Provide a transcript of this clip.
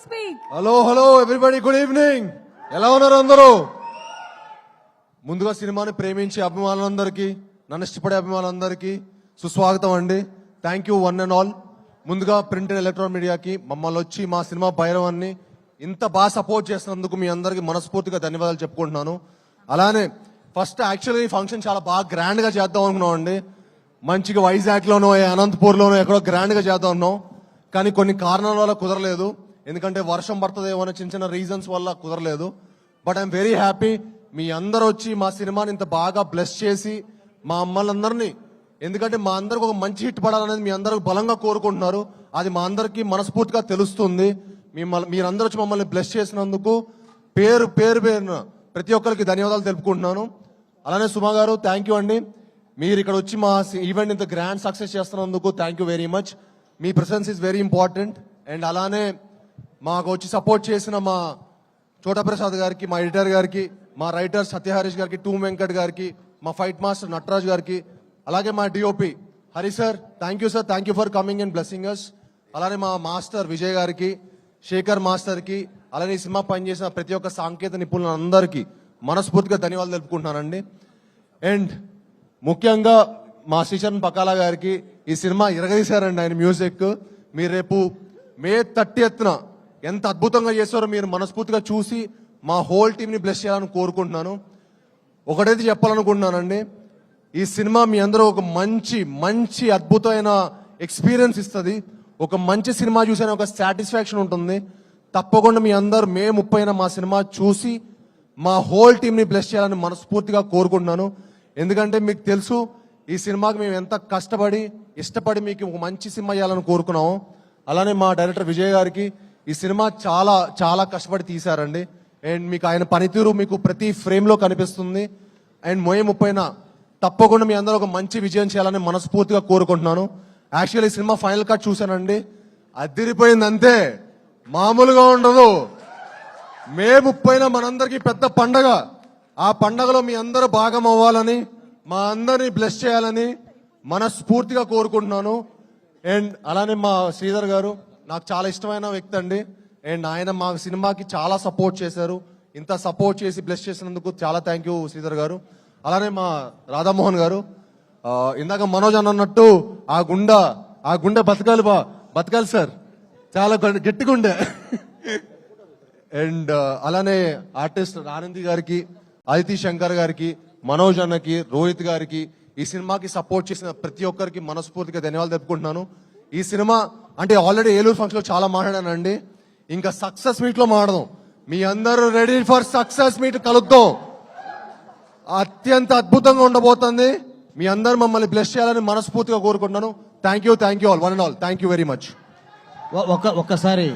speak. Hello everybody, good evening. ఎలా ఉన్నారు అందరూ? ముందుగా సినిమాని ప్రేమించే అభిమానులందరికీ, నన్ను ఇష్టపడే అభిమానులందరికీ సుస్వాగతం అండి. Thank you one and all. ముందుగా ప్రింట్ అండ్ ఎలక్ట్రానిక్ మీడియాకి మమ్మల్ని వచ్చి మా సినిమా భైరవాన్ని ఇంత బాగా సపోర్ట్ చేసినందుకు మీ అందరికీ మనస్ఫూర్తిగా ధన్యవాదాలు చెప్పుకుంటున్నాను. అలానే ఫస్ట్ యాక్చువల్లీ ఈ ఫంక్షన్ చాలా బాగా గ్రాండ్ గా చేద్దాం అనుకున్నాం అండి. మంచిగా వైజాగ్ లోనో అనంతపూర్లోనో ఎక్కడో గ్రాండ్ గా చేద్దాం అన్నాం. కానీ కొన్ని కారణాల వల్ల కుదరలేదు. ఎందుకంటే వర్షం పడుతుందేమో అనే చిన్న చిన్న రీజన్స్ వల్ల కుదరలేదు. బట్ ఐఎమ్ వెరీ హ్యాపీ మీ అందరూ వచ్చి మా సినిమాని ఇంత బాగా బ్లెస్ చేసి మా అమ్మలందరినీ, ఎందుకంటే మా అందరికి ఒక మంచి హిట్ పడాలనేది మీ అందరూ బలంగా కోరుకుంటున్నారు. అది మా అందరికీ మనస్ఫూర్తిగా తెలుస్తుంది. మీరందరూ వచ్చి మమ్మల్ని బ్లెస్ చేసినందుకు పేరున ప్రతి ఒక్కరికి ధన్యవాదాలు తెలుపుకుంటున్నాను. అలానే సుమా గారు థ్యాంక్ యూ అండి. మీరు ఇక్కడ వచ్చి మా ఈవెంట్ ఇంత గ్రాండ్ సక్సెస్ చేస్తున్నందుకు thank you very much. Me presence is very important. And అలానే మాకు వచ్చి సపోర్ట్ చేసిన మా చోటా ప్రసాద్ గారికి, మా ఎడిటర్ గారికి, మా రైటర్ సత్యహరీష్ గారికి, టూ వెంకట్ గారికి, మా ఫైట్ మాస్టర్ నటరాజ్ గారికి, అలాగే మా DOP Hari sir thank you sir, thank you for coming and blessing us. అలానే మా మాస్టర్ విజయ్ గారికి, శేఖర్ మాస్టర్ కి, అలానే ఈ సినిమా పనిచేసిన ప్రతి ఒక్క సాంకేతిక నిపుణులందరికీ మనస్ఫూర్తిగా ధన్యవాదాలు తెలుపుకుంటున్నానండి. అండ్ ముఖ్యంగా మా శ్రీచరణ్ పకాలా గారికి ఈ సినిమా ఇరగదీశారండి ఆయన మ్యూజిక్. మీరు రేపు మే 30న ఎంత అద్భుతంగా చేస్తారో మీరు మనస్ఫూర్తిగా చూసి మా హోల్ టీమ్ ని బ్లెస్ చేయాలని కోరుకుంటున్నాను. ఒకటైతే చెప్పాలనుకుంటున్నానండి, ఈ సినిమా మీ అందరూ ఒక మంచి అద్భుతమైన ఎక్స్పీరియన్స్ ఇస్తుంది. ఒక మంచి సినిమా చూసిన ఒక సాటిస్ఫాక్షన్ ఉంటుంది. తప్పకుండా మీ అందరూ మే 30న మా సినిమా చూసి మా హోల్ టీమ్ ని బ్లెస్ చేయాలని మనస్ఫూర్తిగా కోరుకుంటున్నాను. ఎందుకంటే మీకు తెలుసు ఈ సినిమాకి మేము ఎంత కష్టపడి ఇష్టపడి మీకు ఒక మంచి సినిమా చేయాలని కోరుకున్నాము. అలానే మా డైరెక్టర్ విజయ్ గారికి ఈ సినిమా చాలా కష్టపడి తీశారండి. అండ్ మీకు ఆయన పనితీరు మీకు ప్రతి ఫ్రేమ్ లో కనిపిస్తుంది. అండ్ మే 30న తప్పకుండా మీ అందరూ ఒక మంచి విజయం చేయాలని మనస్ఫూర్తిగా కోరుకుంటున్నాను. యాక్చువల్లీ ఈ సినిమా ఫైనల్ కట్ చూశానండి, అదిరిపోయింది అంతే, మామూలుగా ఉండదు. మే 30న మనందరికీ పెద్ద పండగ. ఆ పండగలో మీ అందరూ భాగం అవ్వాలని, మా అందరినీ బ్లెస్ చేయాలని మనస్ఫూర్తిగా కోరుకుంటున్నాను. అండ్ అలానే మా శ్రీధర్ గారు నాకు చాలా ఇష్టమైన వ్యక్తి అండి. అండ్ ఆయన మా సినిమాకి చాలా సపోర్ట్ చేశారు. ఇంత సపోర్ట్ చేసి బ్లెస్ చేసినందుకు చాలా థ్యాంక్ యూ శ్రీధర్ గారు. అలానే మా రాధామోహన్ గారు, ఇందాక మనోజ్ అన్నట్టు ఆ గుండె బతకాలి సార్, చాలా గట్టిగా ఉండే. అండ్ అలానే ఆర్టిస్ట్ ఆనంది గారికి, అదితి శంకర్ గారికి, మనోజ్ అన్నకి, రోహిత్ గారికి, ఈ సినిమాకి సపోర్ట్ చేసిన ప్రతి ఒక్కరికి మనస్ఫూర్తిగా ధన్యవాదాలు తెలుపుకుంటున్నాను. ఈ సినిమా అంటే ఆల్రెడీ ఏలూరు ఫంక్షన్ లో చాలా మాట్లాడానండి, ఇంకా సక్సెస్ మీట్ లో మాట్లాడదాం. మీ అందరూ రెడీ ఫర్ సక్సెస్ మీట్, కలుద్దాం. అత్యంత అద్భుతంగా ఉండబోతుంది. మీ అందరూ మమ్మల్ని బ్లెస్ చేయాలని మనస్ఫూర్తిగా కోరుకుంటున్నాను. Thank you all, one and all, thank you very much. ఒక్కసారి